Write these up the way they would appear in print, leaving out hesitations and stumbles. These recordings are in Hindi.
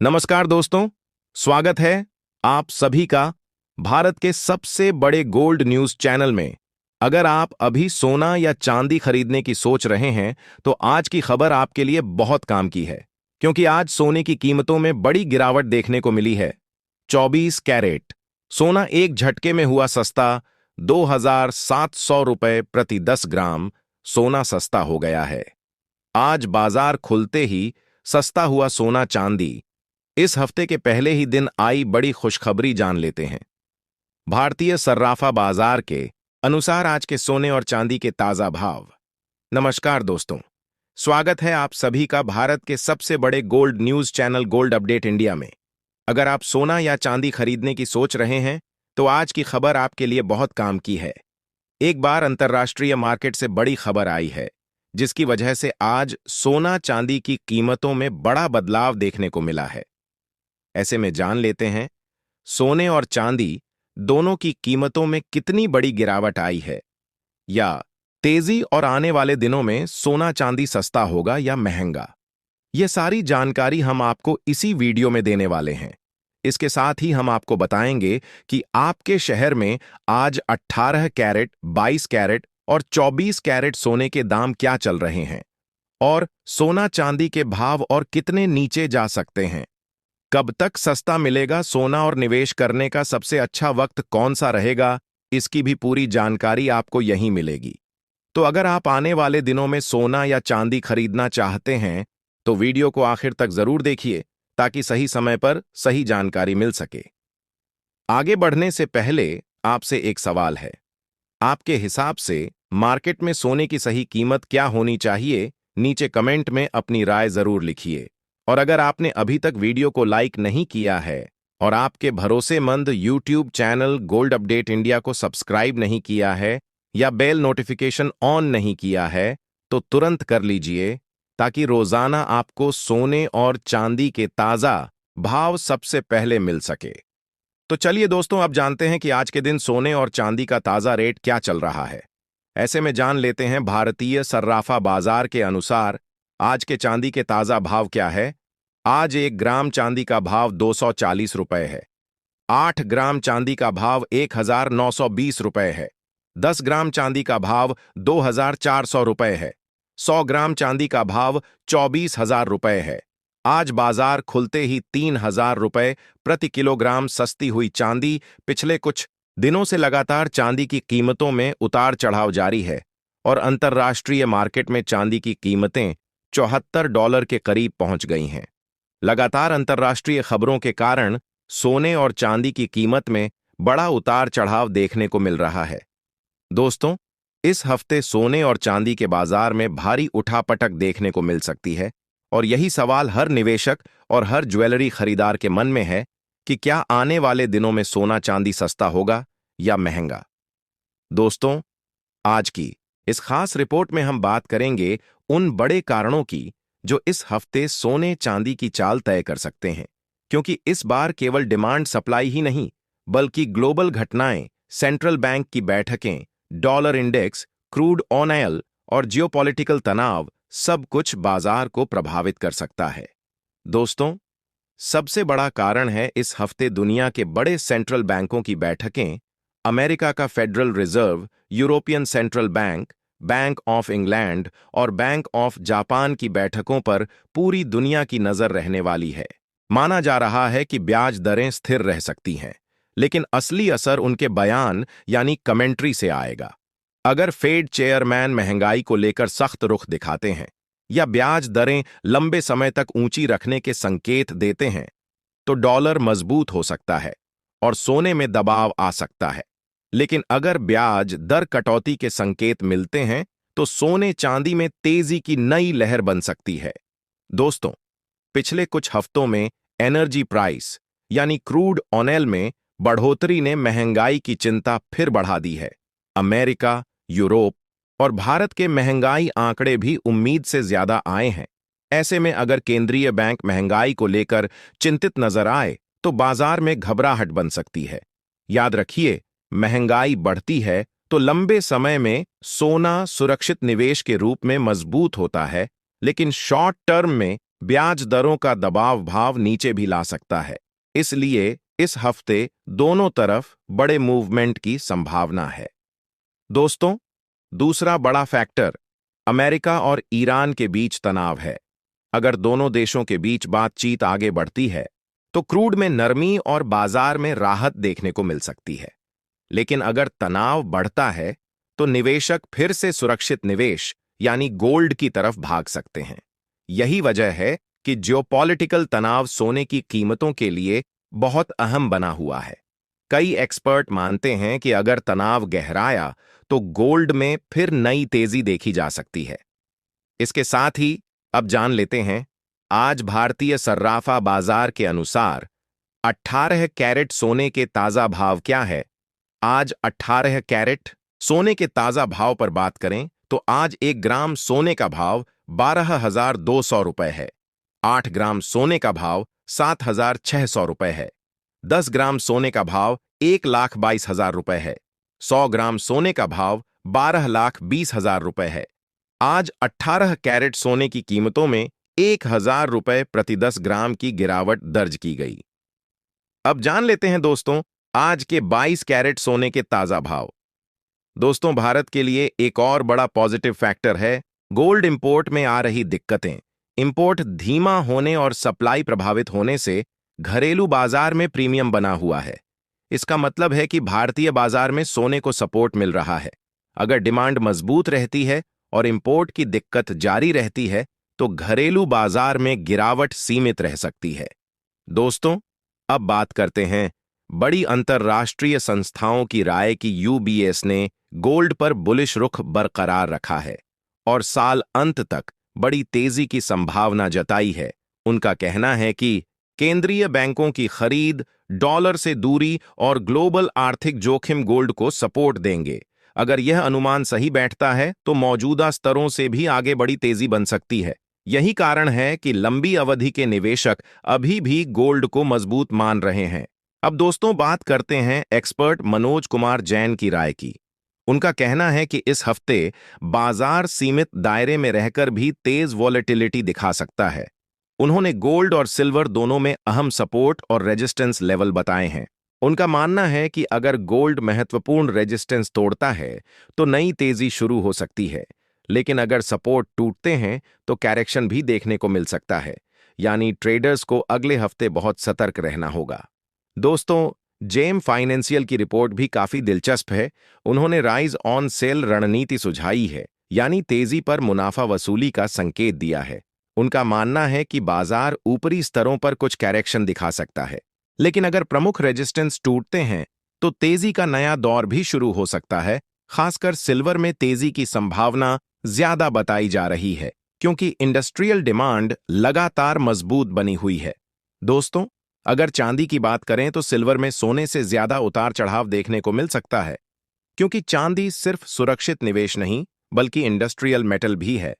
नमस्कार दोस्तों, स्वागत है आप सभी का भारत के सबसे बड़े गोल्ड न्यूज चैनल में। अगर आप अभी सोना या चांदी खरीदने की सोच रहे हैं तो आज की खबर आपके लिए बहुत काम की है, क्योंकि आज सोने की कीमतों में बड़ी गिरावट देखने को मिली है। 24 कैरेट सोना एक झटके में हुआ सस्ता। 2,700 रुपए प्रति 10 ग्राम सोना सस्ता हो गया है। आज बाजार खुलते ही सस्ता हुआ सोना चांदी। इस हफ्ते के पहले ही दिन आई बड़ी खुशखबरी जान लेते हैं। भारतीय सर्राफा बाजार के अनुसार आज के सोने और चांदी के ताजा भाव। नमस्कार दोस्तों, स्वागत है आप सभी का भारत के सबसे बड़े gold news channel gold update India में। अगर आप सोना या चांदी खरीदने की सोच रहे हैं तो आज की खबर आपके लिए बहुत काम की है। एक बार अंतर्राष्ट्रीय मार्केट से बड़ी खबर आई है, जिसकी वजह से आज सोना चांदी की कीमतों में बड़ा बदलाव देखने को मिला है। ऐसे में जान लेते हैं सोने और चांदी दोनों की कीमतों में कितनी बड़ी गिरावट आई है, या तेजी और आने वाले दिनों में सोना चांदी सस्ता होगा या महंगा। यह सारी जानकारी हम आपको इसी वीडियो में देने वाले हैं। इसके साथ ही हम आपको बताएंगे कि आपके शहर में आज 18 कैरेट, 22 कैरेट और 24 कैरेट सोने के दाम क्या चल रहे हैं, और सोना चांदी के भाव और कितने नीचे जा सकते हैं। कब तक सस्ता मिलेगा सोना और निवेश करने का सबसे अच्छा वक्त कौन सा रहेगा, इसकी भी पूरी जानकारी आपको यहीं मिलेगी। तो अगर आप आने वाले दिनों में सोना या चांदी खरीदना चाहते हैं तो वीडियो को आखिर तक जरूर देखिए, ताकि सही समय पर सही जानकारी मिल सके। आगे बढ़ने से पहले आपसे एक सवाल है। आपके हिसाब से मार्केट में सोने की सही कीमत क्या होनी चाहिए? नीचे कमेंट में अपनी राय जरूर लिखिए। और अगर आपने अभी तक वीडियो को लाइक नहीं किया है और आपके भरोसेमंद YouTube channel gold update India को सब्सक्राइब नहीं किया है या बेल नोटिफिकेशन ऑन नहीं किया है, तो तुरंत कर लीजिए, ताकि रोजाना आपको सोने और चांदी के ताजा भाव सबसे पहले मिल सके। तो चलिए दोस्तों, अब जानते हैं कि आज के दिन सोने और चांदी का ताजा रेट क्या चल रहा है। ऐसे में जान लेते हैं भारतीय सर्राफा बाजार के अनुसार आज के चांदी के ताजा भाव क्या है। आज 1 ग्राम चांदी का भाव 240 रुपए है। 8 ग्राम चांदी का भाव 1,920 रुपए है। 10 ग्राम चांदी का भाव 2,400 रुपए है। 100 ग्राम चांदी का भाव 24,000 रुपए है। आज बाजार खुलते ही 3,000 रुपए प्रति किलोग्राम सस्ती हुई चांदी। पिछले कुछ दिनों से लगातार चांदी की कीमतों में उतार चढ़ाव जारी है और अंतर्राष्ट्रीय मार्केट में चांदी की कीमतें $74 के करीब पहुंच गई हैं। लगातार अंतर्राष्ट्रीय खबरों के कारण सोने और चांदी की कीमत में बड़ा उतार चढ़ाव देखने को मिल रहा है। दोस्तों, इस हफ्ते सोने और चांदी के बाजार में भारी उठापटक देखने को मिल सकती है, और यही सवाल हर निवेशक और हर ज्वेलरी खरीदार के मन में है कि क्या आने वाले दिनों में सोना चांदी सस्ता होगा या महंगा। दोस्तों, आज की इस खास रिपोर्ट में हम बात करेंगे उन बड़े कारणों की जो इस हफ्ते सोने चांदी की चाल तय कर सकते हैं, क्योंकि इस बार केवल डिमांड सप्लाई ही नहीं, बल्कि ग्लोबल घटनाएं, सेंट्रल बैंक की बैठकें, डॉलर इंडेक्स, क्रूड ऑयल और जियोपॉलिटिकल तनाव सब कुछ बाजार को प्रभावित कर सकता है। दोस्तों, सबसे बड़ा कारण है इस हफ्ते दुनिया के बड़े सेंट्रल बैंकों की बैठकें। अमेरिका का federal reserve, European central bank, bank of England और बैंक ऑफ जापान की बैठकों पर पूरी दुनिया की नजर रहने वाली है। माना जा रहा है कि ब्याज दरें स्थिर रह सकती हैं, लेकिन असली असर उनके बयान यानी कमेंट्री से आएगा। अगर फेड चेयरमैन महंगाई को लेकर सख्त रुख दिखाते हैं या ब्याज दरें लंबे समय तक ऊंची रखने के संकेत देते हैं, तो डॉलर मजबूत हो सकता है और सोने में दबाव आ सकता है। लेकिन अगर ब्याज दर कटौती के संकेत मिलते हैं तो सोने चांदी में तेजी की नई लहर बन सकती है। दोस्तों, पिछले कुछ हफ्तों में एनर्जी प्राइस यानी क्रूड ऑयल में बढ़ोतरी ने महंगाई की चिंता फिर बढ़ा दी है। अमेरिका, यूरोप और भारत के महंगाई आंकड़े भी उम्मीद से ज्यादा आए हैं। ऐसे में अगर केंद्रीय बैंक महंगाई को लेकर चिंतित नजर आए तो बाजार में घबराहट बन सकती है। याद रखिए, महंगाई बढ़ती है तो लंबे समय में सोना सुरक्षित निवेश के रूप में मजबूत होता है, लेकिन शॉर्ट टर्म में ब्याज दरों का दबाव भाव नीचे भी ला सकता है। इसलिए इस हफ्ते दोनों तरफ बड़े मूवमेंट की संभावना है। दोस्तों, दूसरा बड़ा फैक्टर अमेरिका और ईरान के बीच तनाव है। अगर दोनों देशों के बीच बातचीत आगे बढ़ती है तो क्रूड में नरमी और बाजार में राहत देखने को मिल सकती है। लेकिन अगर तनाव बढ़ता है तो निवेशक फिर से सुरक्षित निवेश यानी गोल्ड की तरफ भाग सकते हैं। यही वजह है कि जियोपॉलिटिकल तनाव सोने की कीमतों के लिए बहुत अहम बना हुआ है। कई एक्सपर्ट मानते हैं कि अगर तनाव गहराया तो गोल्ड में फिर नई तेजी देखी जा सकती है। इसके साथ ही अब जान लेते हैं आज भारतीय सर्राफा बाजार के अनुसार 18 कैरेट सोने के ताजा भाव क्या है। आज 18 कैरेट सोने के ताजा भाव पर बात करें तो आज 1 ग्राम सोने का भाव 12,200 रुपए है। 8 ग्राम सोने का भाव 7,600 रुपए है। 10 ग्राम सोने का भाव 1,22,000 रुपए है। 100 ग्राम सोने का भाव 12,20,000 रुपए है। आज 18 कैरेट सोने की कीमतों में 1,000 रुपए प्रति 10 ग्राम की गिरावट दर्ज की गई। अब जान लेते हैं दोस्तों आज के 22 कैरेट सोने के ताजा भाव। दोस्तों, भारत के लिए एक और बड़ा पॉजिटिव फैक्टर है गोल्ड इंपोर्ट में आ रही दिक्कतें। इंपोर्ट धीमा होने और सप्लाई प्रभावित होने से घरेलू बाजार में प्रीमियम बना हुआ है। इसका मतलब है कि भारतीय बाजार में सोने को सपोर्ट मिल रहा है। अगर डिमांड मजबूत रहती है और इंपोर्ट की दिक्कत जारी रहती है तो घरेलू बाजार में गिरावट सीमित रह सकती है। दोस्तों, अब बात करते हैं बड़ी अंतर्राष्ट्रीय संस्थाओं की राय की। यूबीएस ने गोल्ड पर बुलिश रुख बरकरार रखा है और साल अंत तक बड़ी तेजी की संभावना जताई है। उनका कहना है कि केंद्रीय बैंकों की खरीद, डॉलर से दूरी और ग्लोबल आर्थिक जोखिम गोल्ड को सपोर्ट देंगे। अगर यह अनुमान सही बैठता है तो मौजूदा स्तरों से भी आगे बड़ी तेजी बन सकती है। यही कारण है कि लंबी अवधि के निवेशक अभी भी गोल्ड को मजबूत मान रहे हैं। अब दोस्तों, बात करते हैं एक्सपर्ट मनोज कुमार जैन की राय की। उनका कहना है कि इस हफ्ते बाजार सीमित दायरे में रहकर भी तेज वॉलेटिलिटी दिखा सकता है। उन्होंने गोल्ड और सिल्वर दोनों में अहम सपोर्ट और रेजिस्टेंस लेवल बताए हैं। उनका मानना है कि अगर गोल्ड महत्वपूर्ण रेजिस्टेंस तोड़ता है तो नई तेजी शुरू हो सकती है, लेकिन अगर सपोर्ट टूटते हैं तो करेक्शन भी देखने को मिल सकता है। यानी ट्रेडर्स को अगले हफ्ते बहुत सतर्क रहना होगा। दोस्तों, जेम फाइनेंशियल की रिपोर्ट भी काफी दिलचस्प है। उन्होंने राइज ऑन सेल रणनीति सुझाई है, यानी तेजी पर मुनाफा वसूली का संकेत दिया है। उनका मानना है कि बाजार ऊपरी स्तरों पर कुछ करेक्शन दिखा सकता है, लेकिन अगर प्रमुख रेजिस्टेंस टूटते हैं तो तेजी का नया दौर भी शुरू हो सकता है। खासकर सिल्वर में तेजी की संभावना ज्यादा बताई जा रही है क्योंकि इंडस्ट्रियल डिमांड लगातार मजबूत बनी हुई है। दोस्तों, अगर चांदी की बात करें तो सिल्वर में सोने से ज्यादा उतार चढ़ाव देखने को मिल सकता है, क्योंकि चांदी सिर्फ सुरक्षित निवेश नहीं बल्कि इंडस्ट्रियल मेटल भी है।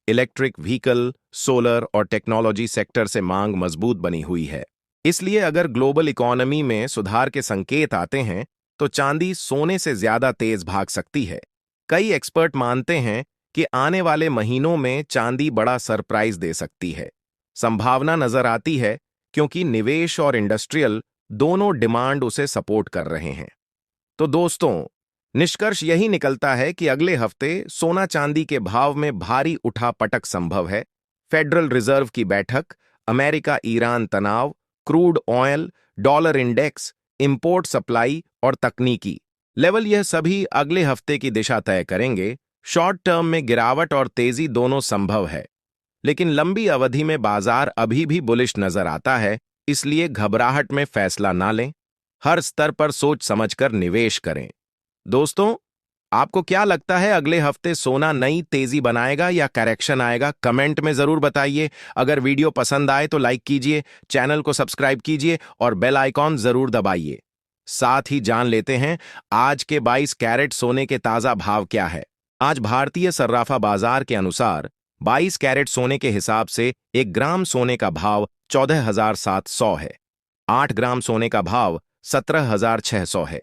इलेक्ट्रिक व्हीकल, सोलर और टेक्नोलॉजी सेक्टर से मांग मजबूत बनी हुई है। इसलिए अगर ग्लोबल इकोनॉमी में सुधार के संकेत आते हैं तो चांदी सोने से ज्यादा तेज भाग सकती है। कई एक्सपर्ट मानते हैं कि आने वाले महीनों में चांदी बड़ा सरप्राइज दे सकती है। संभावना नजर आती है क्योंकि निवेश और इंडस्ट्रियल दोनों डिमांड उसे सपोर्ट कर रहे हैं। तो दोस्तों, निष्कर्ष यही निकलता है कि अगले हफ्ते सोना चांदी के भाव में भारी उठापटक संभव है। फेडरल रिजर्व की बैठक, अमेरिका ईरान तनाव, crude oil, dollar index, import supply और तकनीकी लेवल, यह सभी अगले हफ्ते की दिशा तय करेंगे। शॉर्ट टर्म में गिरावट और तेजी दोनों संभव है, लेकिन लंबी अवधि में बाजार अभी भी बुलिश नजर आता है। इसलिए घबराहट में फैसला ना लें, हर स्तर पर सोच समझकर निवेश करें। दोस्तों, आपको क्या लगता है अगले हफ्ते सोना नई तेजी बनाएगा या करेक्शन आएगा? कमेंट में जरूर बताइए। अगर वीडियो पसंद आए तो लाइक कीजिए, चैनल को सब्सक्राइब कीजिए और बेल आइकॉन जरूर दबाइए। साथ ही जान लेते हैं आज के 22 कैरेट सोने के ताजा भाव क्या है। आज भारतीय सर्राफा बाजार के अनुसार 22 कैरेट सोने के हिसाब से 1 ग्राम सोने का भाव 14,700 है। 8 ग्राम सोने का भाव 17,600 है।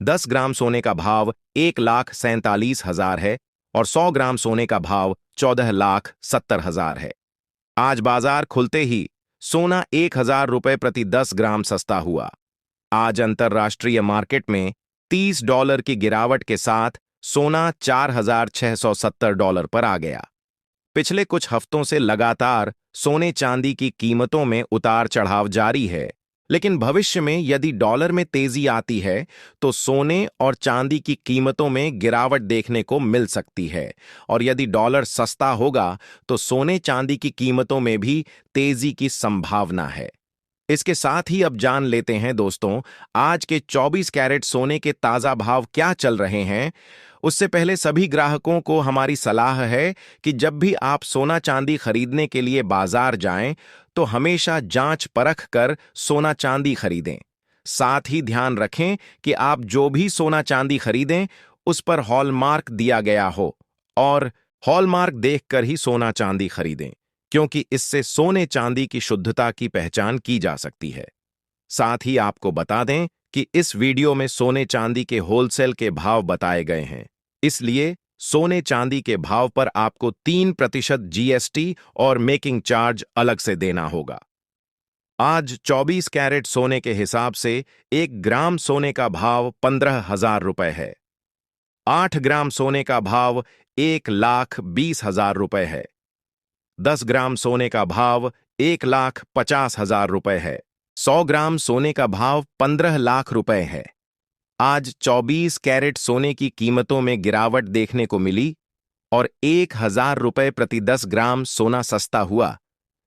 10 ग्राम सोने का भाव 1,47,000 है और 100 ग्राम सोने का भाव 14,70,000 है। आज बाजार खुलते ही सोना 1,000 रुपए प्रति 10 ग्राम सस्ता हुआ। आज अंतर्राष्ट्रीय मार्केट में $30 की गिरावट के साथ सोना $4,670 पर आ गया। पिछले कुछ हफ्तों से लगातार सोने चांदी की कीमतों में उतार चढ़ाव जारी है, लेकिन भविष्य में यदि डॉलर में तेजी आती है तो सोने और चांदी की कीमतों में गिरावट देखने को मिल सकती है, और यदि डॉलर सस्ता होगा तो सोने चांदी की कीमतों में भी तेजी की संभावना है। इसके साथ ही अब जान लेते हैं दोस्तों, आज के 24 कैरेट सोने के ताजा भाव क्या चल रहे हैं। उससे पहले सभी ग्राहकों को हमारी सलाह है कि जब भी आप सोना चांदी खरीदने के लिए बाजार जाएं तो हमेशा जांच परख कर सोना चांदी खरीदें। साथ ही ध्यान रखें कि आप जो भी सोना चांदी खरीदें उस पर हॉलमार्क दिया गया हो, और हॉलमार्क देखकर ही सोना चांदी खरीदें, क्योंकि इससे सोने चांदी की शुद्धता की पहचान की जा सकती है। साथ ही आपको बता दें कि इस वीडियो में सोने चांदी के होलसेल के भाव बताए गए हैं, इसलिए सोने चांदी के भाव पर आपको 3% जीएसटी और मेकिंग चार्ज अलग से देना होगा। आज 24 कैरेट सोने के हिसाब से 1 ग्राम सोने का भाव 15,000 रुपए है। 8 ग्राम सोने का भाव 1,20,000 रुपए है। 10 ग्राम सोने का भाव 1,50,000 रुपए है। 100 ग्राम सोने का भाव 15 लाख रुपए है। आज 24 कैरेट सोने की कीमतों में गिरावट देखने को मिली और 1,000 रुपए प्रति 10 ग्राम सोना सस्ता हुआ,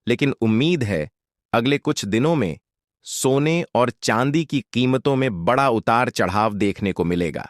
लेकिन उम्मीद है अगले कुछ दिनों में सोने और चांदी की कीमतों में बड़ा उतार चढ़ाव देखने को मिलेगा।